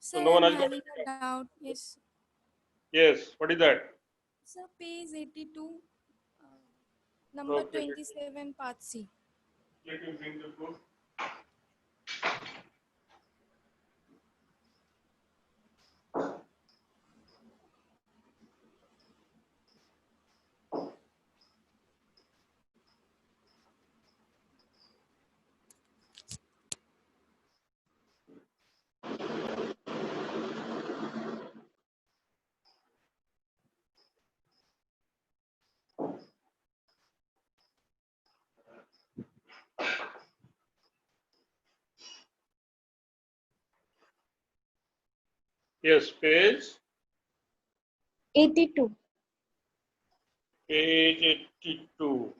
So Sir, no one I'm has got having it. a doubt. Yes. Yes. What is that? Sir, page 82, number Okay. 27, part C. Let me bring the book. Yes, Eighty-two. page 82.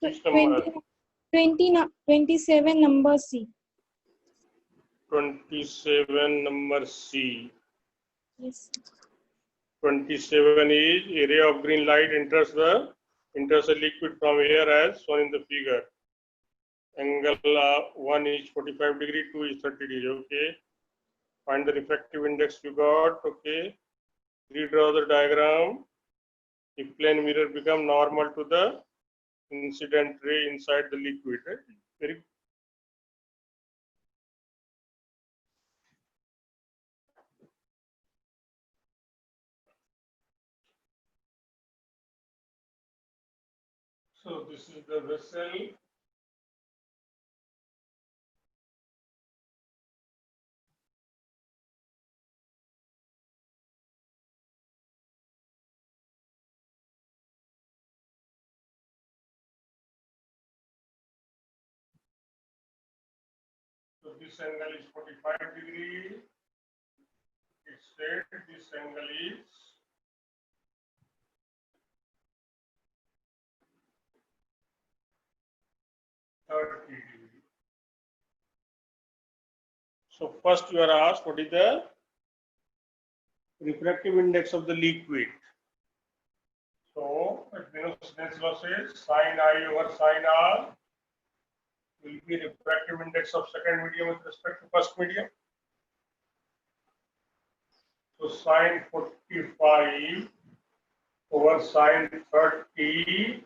Which number? 27 number C. 27 number C. Yes. 27 is area of green light enters a liquid from here as shown in the figure. Angle 1 is 45 degree, 2 is 30 degree. Okay. Find the refractive index you got. Okay. Redraw the diagram. If plane mirror become normal to the incident ray inside the liquid. Very so this is the vessel. So this angle is 45 degree. It's straight. This angle is 30 degree. So first you are asked what is the refractive index of the liquid. So Venus losses sin I over sin R will be refractive index of second medium with respect to first medium. So sin 45 over sin 30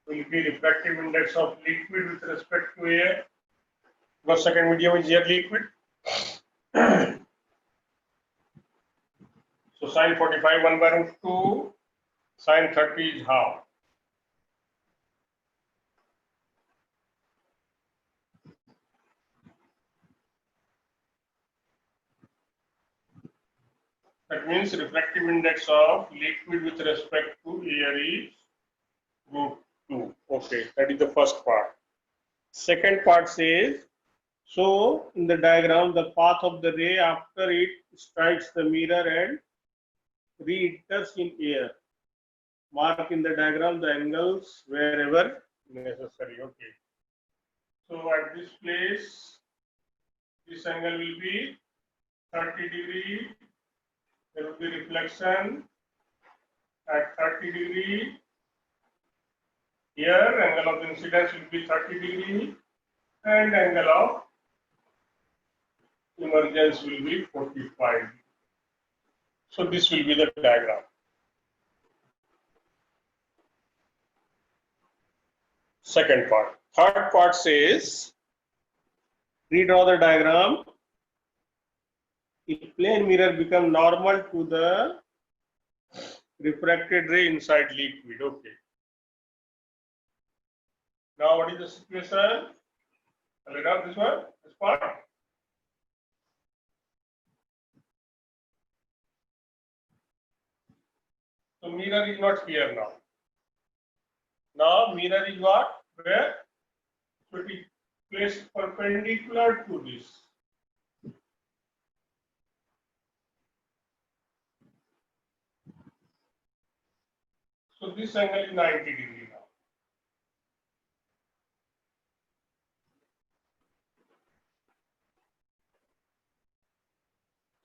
will be refractive index of liquid with respect to air. Because second medium is air liquid. So sin 45 1 by root 2, sin 30 is half. That means refractive index of liquid with respect to air is root 2. Okay, that is the first part. Second part says, so in the diagram, the path of the ray after it strikes the mirror and re-enters in air. Mark in the diagram the angles wherever necessary. Okay. So at this place, this angle will be 30 degree. There will be reflection at 30 degree. Here, angle of incidence will be 30 degree, and angle of emergence will be 45. So this will be the diagram. Second part. Third part says, redraw the diagram. If plane mirror become normal to the refracted ray inside liquid. Okay. Now what is the situation? Let out this one, this part. So mirror is not here now. Now mirror is what? Where? So it is placed perpendicular to this. So this angle is 90 degree now.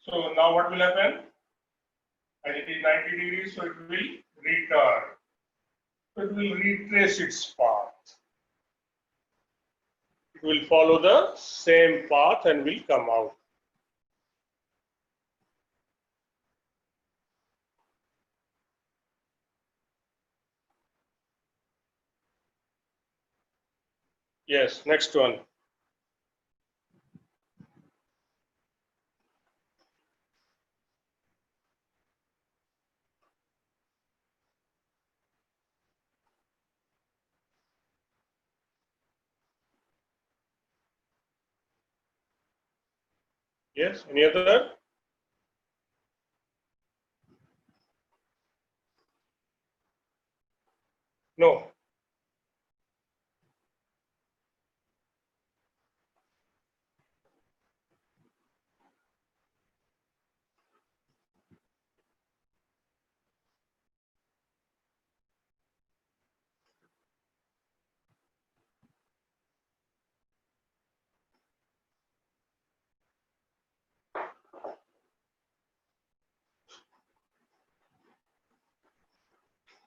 So now what will happen? And it is 90 degrees, so it will return. So it will retrace its path. will follow the same path and will come out. Yes, next one. Yes, any other? No.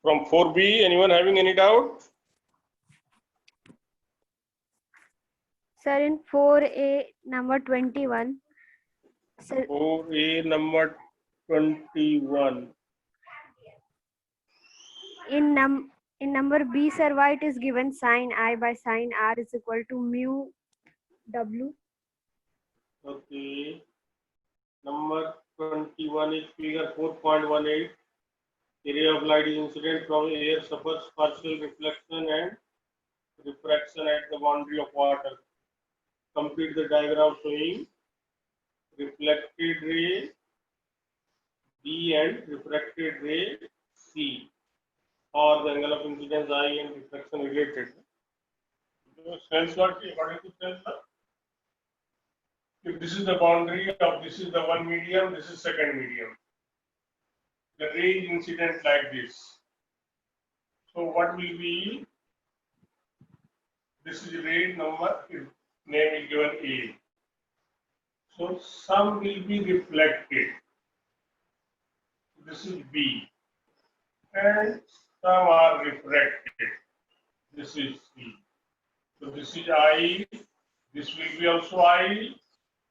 From 4B, anyone having any doubt? Sir, in 4A number 21, sir, 4A number 21. in number B, sir, why it is given sin I by sin R is equal to mu W. Okay. Number 21 is figure 4.18. Area of light is incident from air suffers partial reflection and refraction at the boundary of water. Complete the diagram showing reflected ray B and refracted ray C, or the angle of incidence I and reflection related. Snell's law, according to Snell's law, if this is the boundary of this is the one medium, this is second medium. The ray is incident like this. So what will be? This is ray number, name is given A. So some will be reflected. This is B. And some are refracted. This is C. So this is I. This will be also I.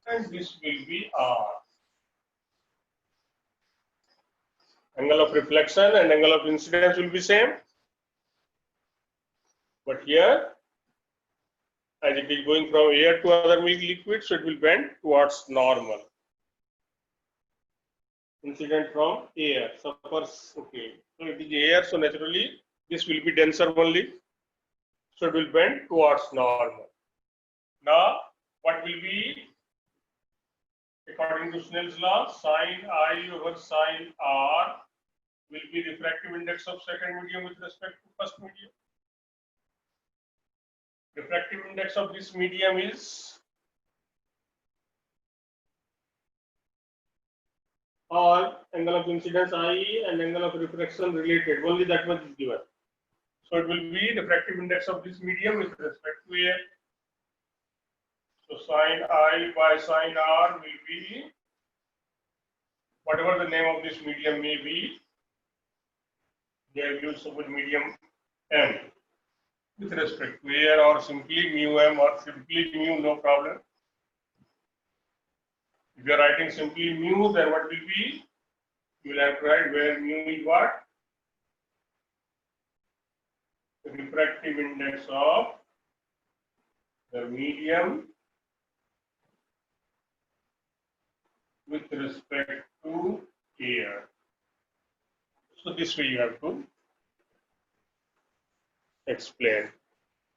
And this will be R. Angle of reflection and angle of incidence will be same. But here, as it is going from air to other milk liquid, so it will bend towards normal. Incident from air suffers, okay. So it is air, so naturally this will be denser only. So it will bend towards normal. Now, what will be, according to Snell's law, sin I over sin R will be refractive index of second medium with respect to first medium. Refractive index of this medium is, or angle of incidence I and angle of refraction related, only that much is given. So it will be refractive index of this medium with respect to air. So sin I by sin R will be whatever the name of this medium may be. They have used suppose medium M with respect to air, or simply mu M, or simply mu, no problem. If you are writing simply mu, then what will be? You will have to write where mu is what? The refractive index of the medium with respect to air. So this way you have to explain.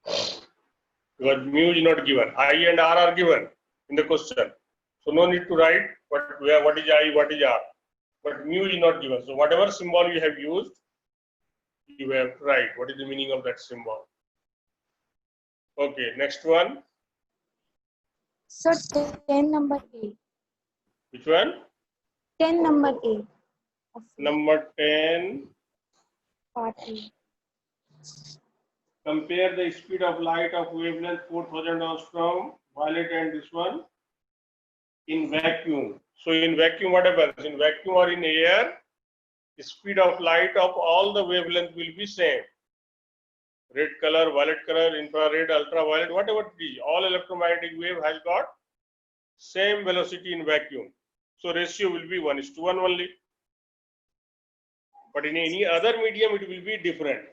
Because mu is not given. I and R are given in the question. So no need to write what is I, what is R. But mu is not given. So whatever symbol you have used, you have to write what is the meaning of that symbol. Okay, next one. So 10 number A. Which one? 10 number A. of Number 10. part A. Compare the speed of light of wavelength 4000 angstrom, violet, and this one in vacuum. So in vacuum, what happens? In vacuum or in air, the speed of light of all the wavelength will be same. red color, violet color, infrared, ultraviolet, whatever it is, all electromagnetic wave has got same velocity in vacuum. So ratio will be 1:1 only. But in any other medium, it will be different.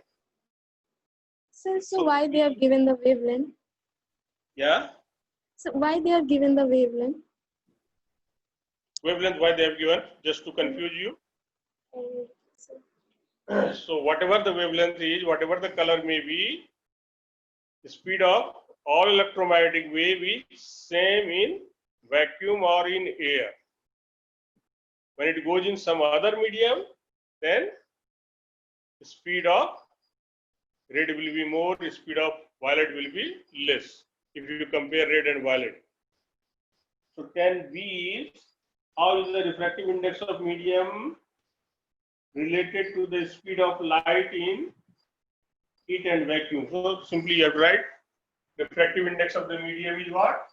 Sir, so why they have given the wavelength? Yeah, So why they are given the wavelength? wavelength why they have given, just to confuse you. So whatever the wavelength is, whatever the color may be, the speed of all electromagnetic wave is same in vacuum or in air. When it goes in some other medium, then the speed of red will be more, the speed of violet will be less if you compare red and violet. So 10B is, how is the refractive index of medium related to the speed of light in heat and vacuum? So simply you have to write refractive index of the medium is what?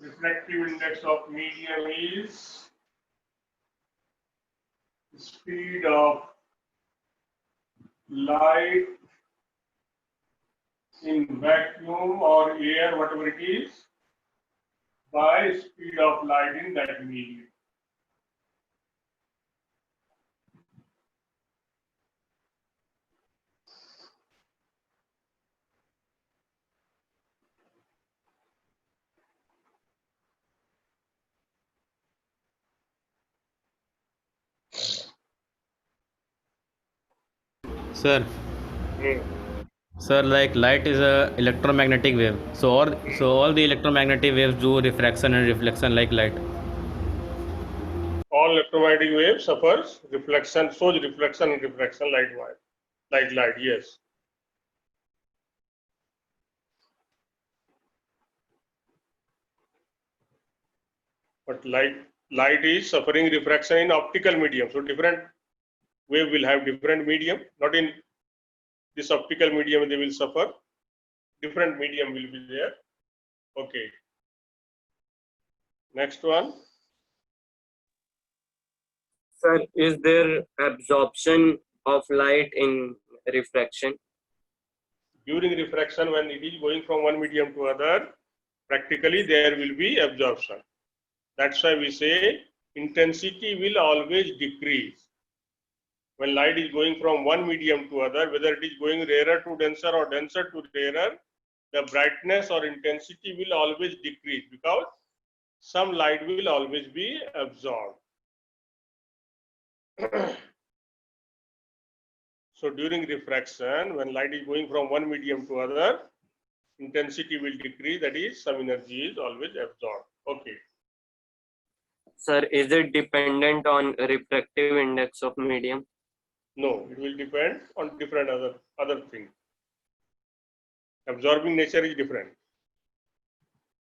Refractive index of medium is speed of light in vacuum or air, whatever it is, by speed of light in that medium. Sir, sir, like light is a electromagnetic wave. So all the electromagnetic waves do refraction and reflection like light. All electromagnetic waves suffers reflection, shows reflection and refraction like light, yes. But light is suffering refraction in optical medium. So different wave will have different medium. Not in this optical medium they will suffer. Different medium will be there. Okay. Next one. Sir, is there absorption of light in refraction? During refraction, when it is going from one medium to other, practically there will be absorption. That's why we say intensity will always decrease. When light is going from one medium to other, whether it is going rarer to denser or denser to rarer, the brightness or intensity will always decrease because some light will always be absorbed. So during refraction, when light is going from one medium to other, intensity will decrease, that is, some energy is always absorbed. Okay. Sir, is it dependent on refractive index of medium? No, it will depend on different other things. Absorbing nature is different.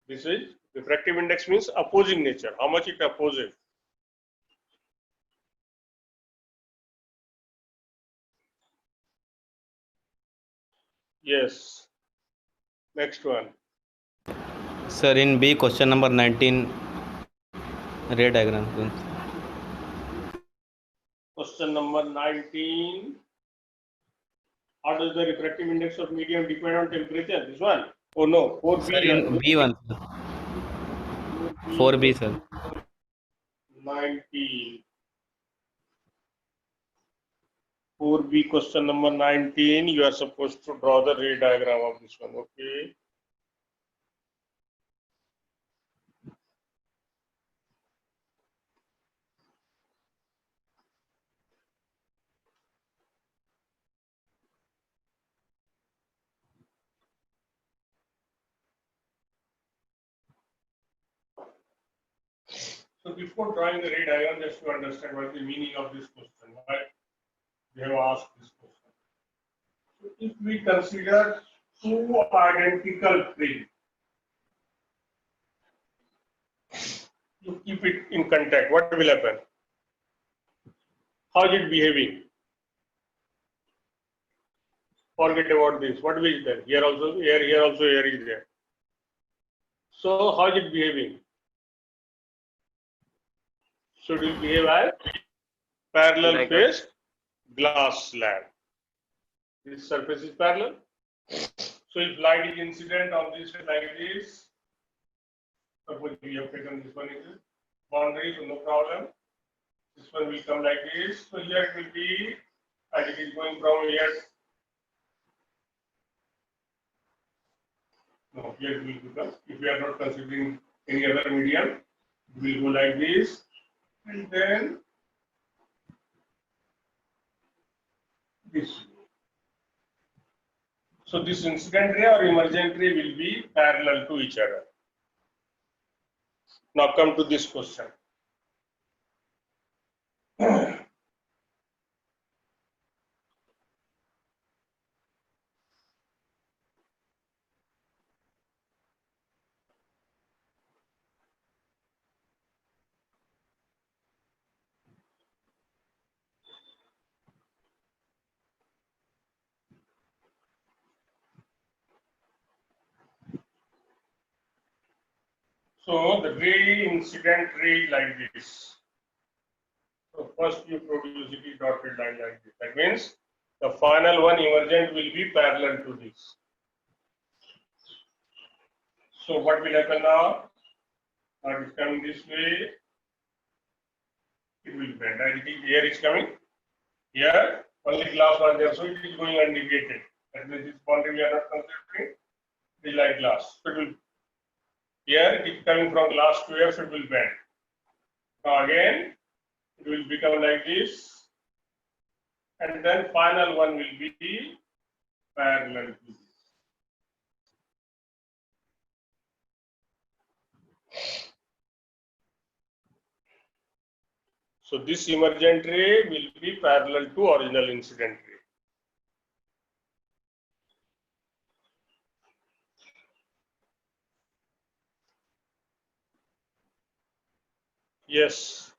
This is refractive index means opposing nature, how much it opposes. Yes. Next one. Sir, in B, question number 19, ray diagram. Question number 19. How does the refractive index of medium depend on temperature? This one? Oh no, 4B. Sir, in B1, 4B, sir. 19. 4B question number 19. You are supposed to draw the ray diagram of this one. Okay. So before drawing the ray diagram, just to understand what is the meaning of this question, why they have asked this question. So if we consider two identical frames, you keep it in contact, what will happen? How is it behaving? Forget about this. What is there? Here also air, here also air is there. So how is it behaving? Should it behave as parallel Like faced glass slab? This surface is parallel. So if light is incident on this like this, suppose we have taken this one is boundary, so no problem. This one will come like this. So here it will be, as it is going from here. No, here it will become, if we are not considering any other medium, it will go like this. And then this. So this incident ray or emergent ray will be parallel to each other. Now come to this question. So the ray incident ray like this. So first you produce it is dotted line like this. That means the final one emergent will be parallel to this. So what will happen now? Now it is coming this way. It will bend. And it is, here is coming. Here only glass was there, so it is going undeviated. That means this boundary we are not considering. It is like glass. So it will, here it is coming from glass to here, so it will bend. Now again, it will become like this, and then final one will be parallel to this. So this emergent ray will be parallel to original incident ray. Yes.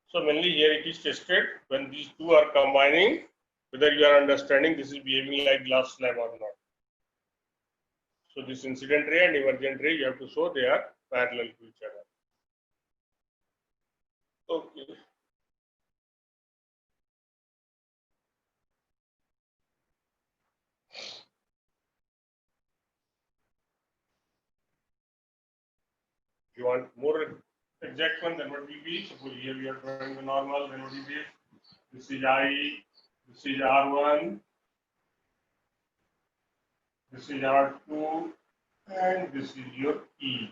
So mainly here it is tested when these two are combining, whether you are understanding this is behaving like glass slab or not. So this incident ray and emergent ray, you have to show they are parallel to each other. Okay. You want more exact one, then what will be? Suppose here we are drawing the normal, then what is this? This is I, this is R1, this is R2, and this is your E.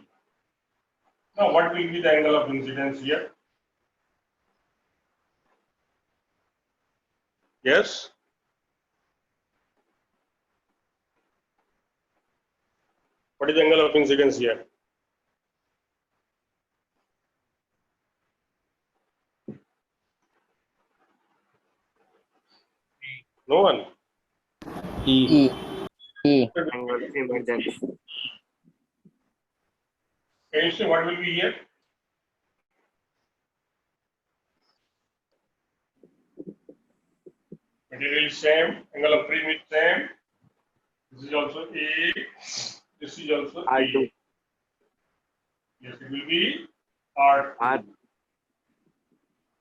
Now, what will be the angle of incidence here? Yes? What is the angle of incidence here? No one? E. Angle of emergence. Can you say what will be here? Material is same, angle of frame is same. This is also A, this is also A. R2. Yes, it will be R2. R.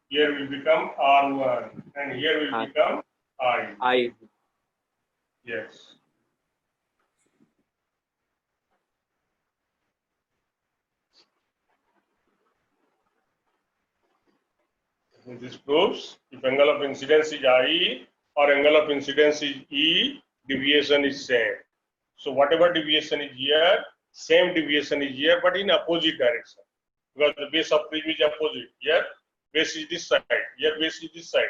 Here will become R1 and here will R. become I. I. Yes. This proves if angle of incidence is I or angle of incidence is E, deviation is same. So whatever deviation is here, same deviation is here, but in opposite direction. Because the base of prism is opposite. Here, base is this side. Here, base is this side.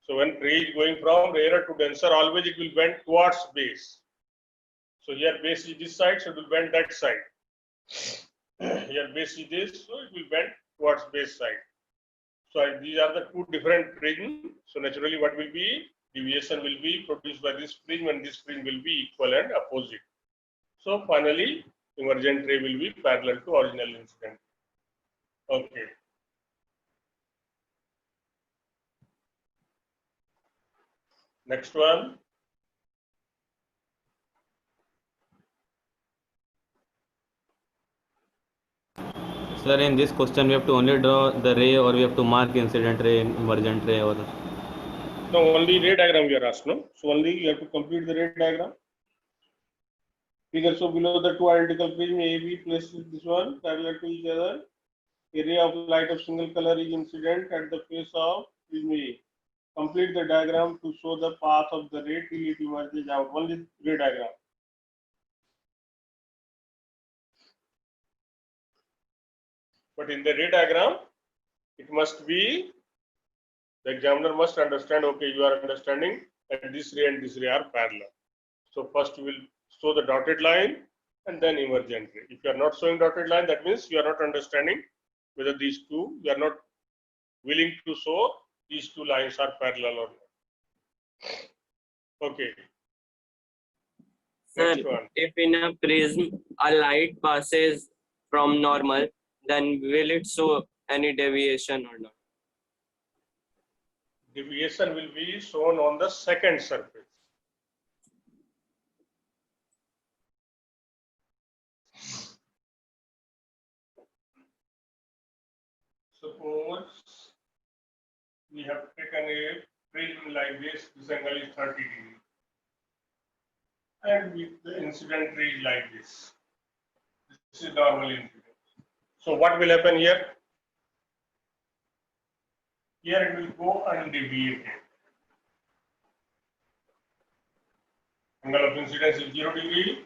So when ray is going from rarer to denser, always it will bend towards base. So here base is this side, so it will bend that side. Here base is this, so it will bend towards base side. So these are the two different prisms. So naturally, what will be? Deviation will be produced by this prism, and this prism will be equal and opposite. So finally, emergent ray will be parallel to original incident. Okay. Next one. Sir, in this question, we have to only draw the ray, or we have to mark incident ray, emergent ray, or No, only ray diagram we are asked, no? So only you have to complete the ray diagram. Figure so below the two identical prism AB placed this one parallel to each other. A ray of light of single color is incident at the face of prism A. Complete the diagram to show the path of the ray till it emerges out. Only ray diagram. But in the ray diagram, it must be, the examiner must understand, okay, you are understanding that this ray and this ray are parallel. So first we will show the dotted line and then emergent ray. If you are not showing dotted line, that means you are not understanding whether these two, you are not willing to show these two lines are parallel or not. Okay. Sir, Next one. if in a prism a light passes from normal, then will it show any deviation or not? Deviation will be shown on the second surface. Suppose we have taken a prism like this angle is 30 degrees, and with the incident ray like this. This is normal incident. So what will happen here? Here it will go undeviated. Angle of incidence is 0 degree.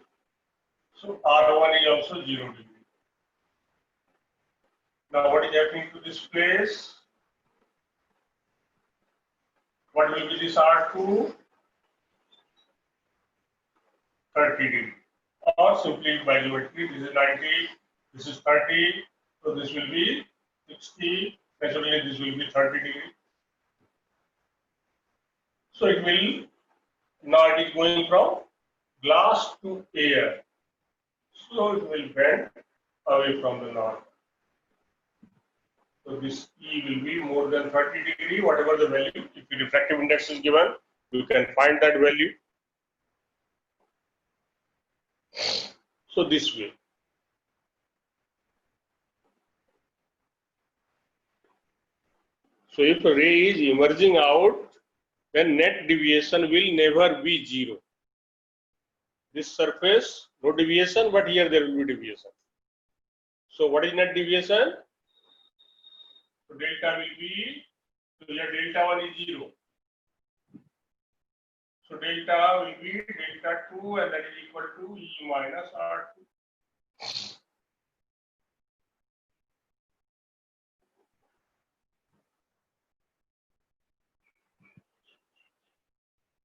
So R1 is also 0 degree. Now what is happening to this place? What will be this R2? 30 degree. Or simply by geometry, this is 90, this is 30, so this will be 60, naturally this will be 30 degree. So it will, now it is going from glass to air. So it will bend away from the north. So this E will be more than 30 degree, whatever the value. If the refractive index is given, you can find that value. So this way. So if a ray is emerging out, then net deviation will never be 0. This surface, no deviation, but here there will be deviation. So what is net deviation? So delta will be, so here delta 1 is 0. So delta will be delta 2, and that is equal to E minus R2.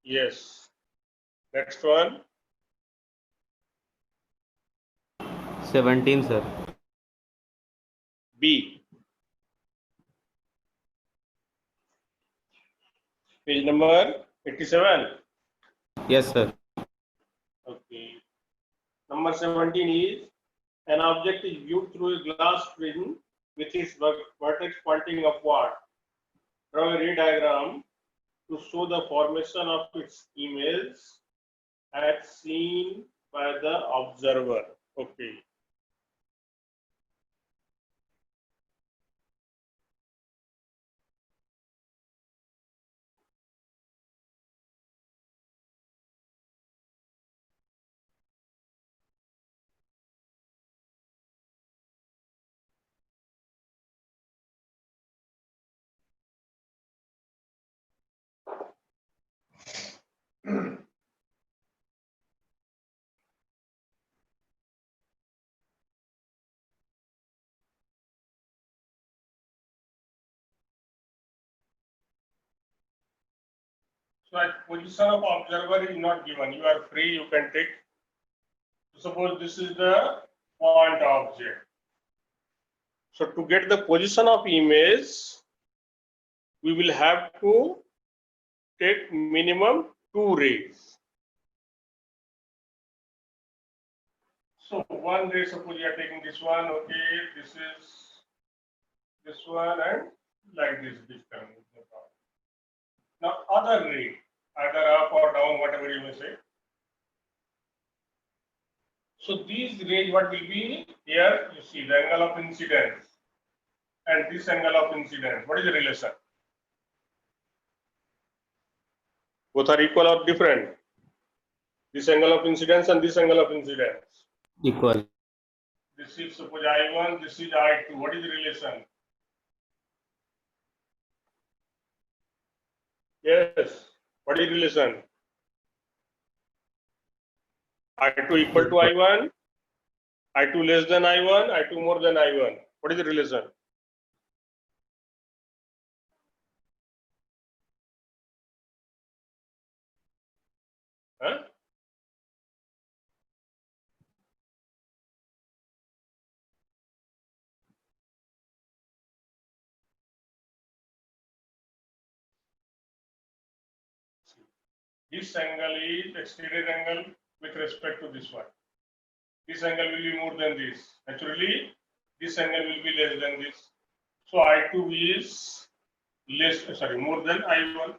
Yes. Next one. 17, sir. B. Page number 87. Yes, sir. Okay. Number 17 is, an object is viewed through a glass prism with its vertex pointing upward. Draw a ray diagram to show the formation of its image as seen by the observer. Okay. So at position of observer is not given. You are free, you can take. Suppose this is the point object. So to get the position of image, we will have to take minimum 2 rays. So one ray, suppose you are taking this one, okay, this is this one, and like this coming. Now other ray, either up or down, whatever you may say. So these rays, what will be here? You see the angle of incidence and this angle of incidence. What is the relation? Both are equal or different? This angle of incidence and this angle of incidence. Equal. This is suppose I1, this is I2. What is the relation? Yes. What is the relation? I2 equal to I1, I2 less than I1, I2 more than I1. What is the relation? Huh? This angle is exterior angle with respect to this one. This angle will be more than this. Naturally, this angle will be less than this. So I2 is more than I1.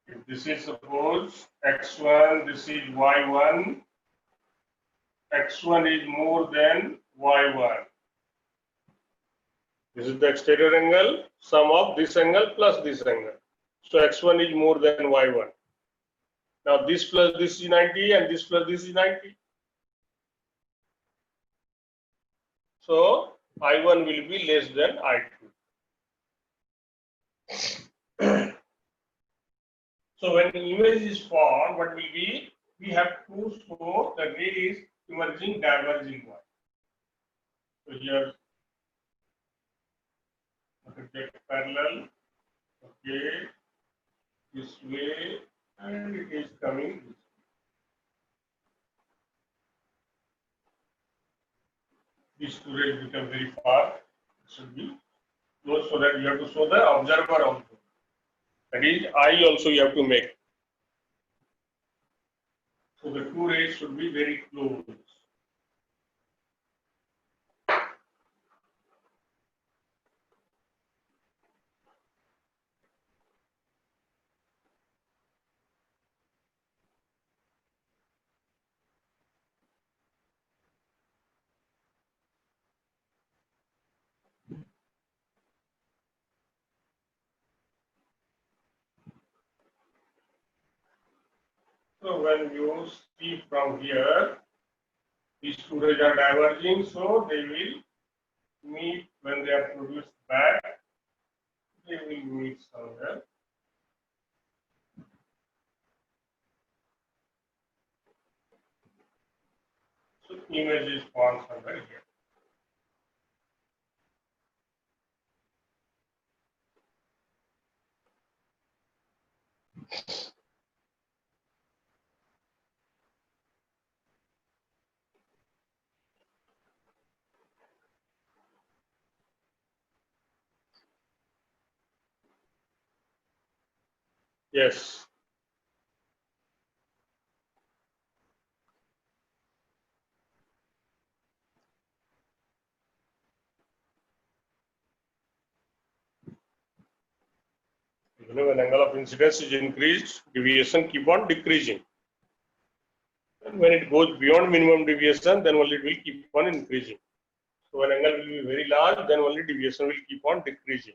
If this is suppose x1, this is y1. X1 is more than y1. This is the exterior angle, sum of this angle plus this angle. So x1 is more than y1. Now this plus this is 90 and this plus this is 90. So I1 will be less than I2. So when the image is formed, what will be? We have to show the ray is emerging diverging one. So here, okay, parallel, okay, this way, and it is coming this way. These two rays become very far. It should be close so that you have to show the observer also. That is, eye also you have to make. So the two rays should be very close. So when you see from here, these two rays are diverging, so they will meet when they are produced back. They will meet somewhere. So image is formed somewhere here. Yes. When angle of incidence is increased, deviation keep on decreasing. And when it goes beyond minimum deviation, then only it will keep on increasing. So when angle will be very large, then only deviation will keep on decreasing.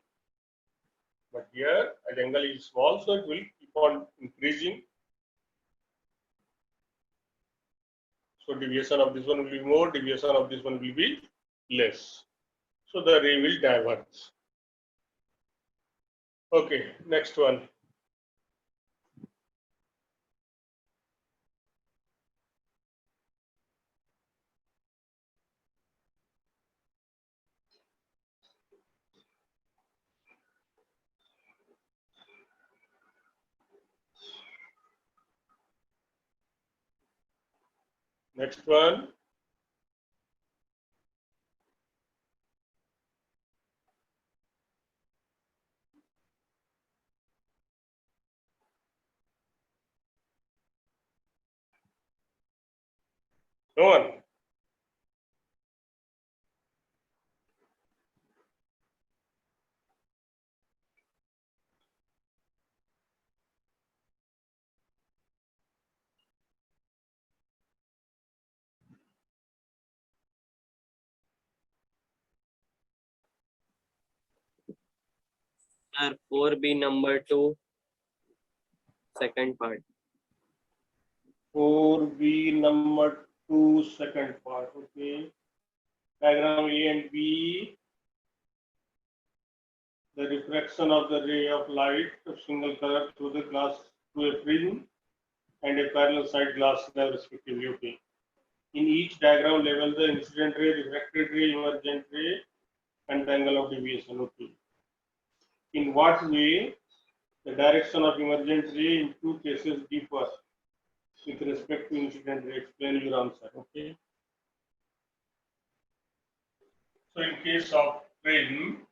But here, as angle is small, so it will keep on increasing. So deviation of this one will be more, deviation of this one will be less. So the ray will diverge. Okay, next one. Next one. No one. Sir, 4B number 2, second part. 4B number 2, second part. Okay. Diagram A and B. The refraction of the ray of light of single color through the glass through a prism and a parallel side glass slab respectively. Okay. In each diagram, label the incident ray, refracted ray, emergent ray, and the angle of deviation. Okay. In what way the direction of emergent ray in two cases differ with respect to incident ray? Explain your answer. Okay. So in case of prism,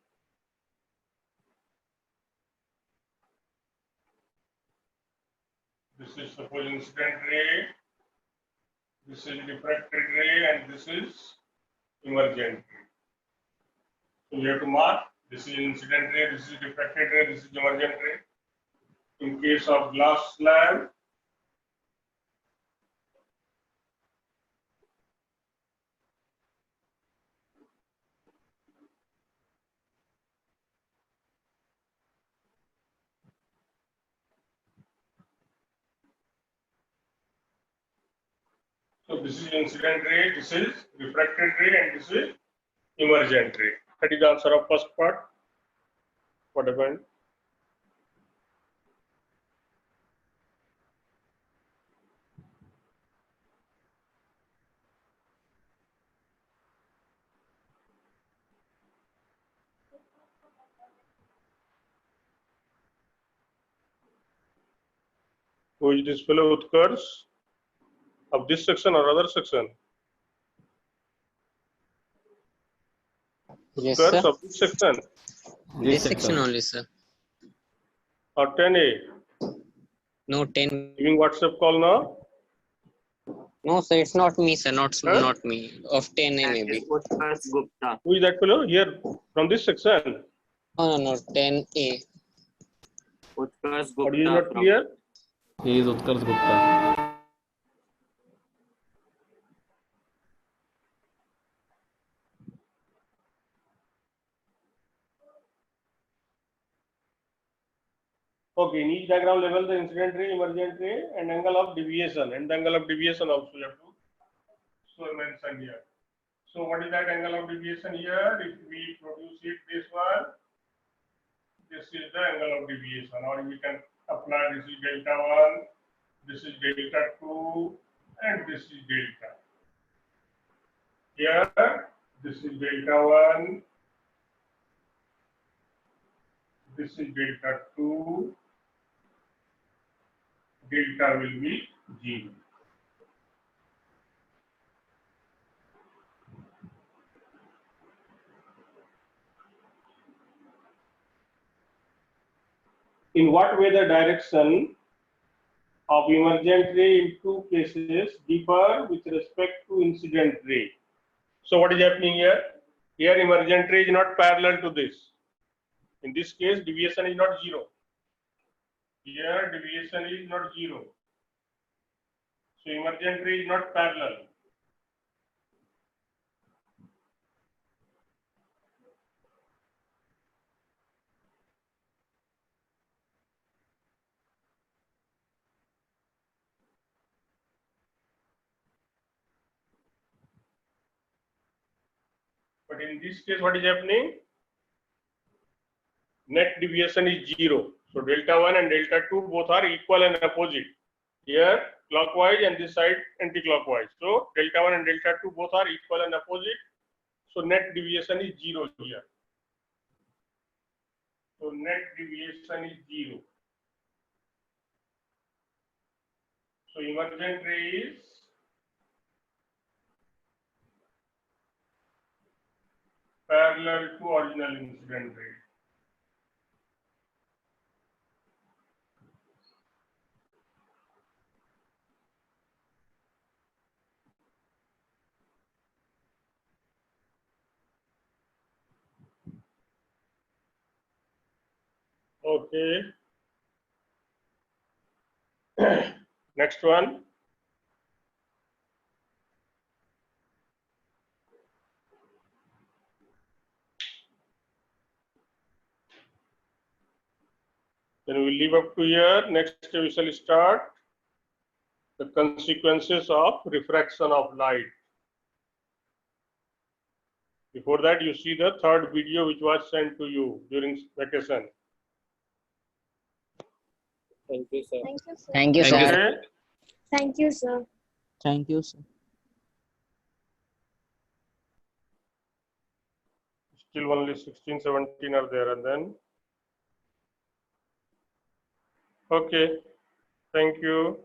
this is suppose incident ray, this is refracted ray, and this is emergent ray. So you have to mark this is incident ray, this is refracted ray, this is emergent ray. In case of glass slab, so this is incident ray, this is refracted ray, and this is emergent ray. That is the answer of first part. What happened? Who is this fellow Utkarsh? Of this section or other section? Yes, Utkarsh sir. of this section This section only, sir. or 10A? No, 10. Giving WhatsApp call now? No, sir, it's not me, sir. Huh? Not me. Of 10A That maybe. is Utkarsh Gupta. Who is that fellow? Here from this section. No, 10A. Utkarsh Or is Gupta not from clear? He is Utkarsh Gupta. Okay, in each diagram level the incident ray, emergent ray, and angle of deviation. And the angle of deviation also you have to so mention here. So what is that angle of deviation here? If we produce it this one, this is the angle of deviation. Or we can apply this is delta 1, this is delta 2, and this is delta. Here, this is delta 1, this is delta 2, delta will be 0. In what way the direction of emergent ray in two cases differ with respect to incident ray? So what is happening here? Here emergent ray is not parallel to this. In this case, deviation is not 0. Here deviation is not 0. So emergent ray is not parallel. But in this case, what is happening? Net deviation is 0. So delta 1 and delta 2 both are equal and opposite. Here clockwise and this side anti-clockwise. So delta 1 and delta 2 both are equal and opposite. So net deviation is 0 here. So net deviation is 0. So emergent ray is parallel to original incident ray. Okay. Next one. Then we leave up to here. Next we shall start the consequences of refraction of light. Before that, you see the third video which was sent to you during vacation. Thank you, sir. Thank you, sir. Thank you, Thank you, sir. sir. Okay. Thank you, sir. Thank you, sir. Still only 16, 17 are there, and then okay. Thank you.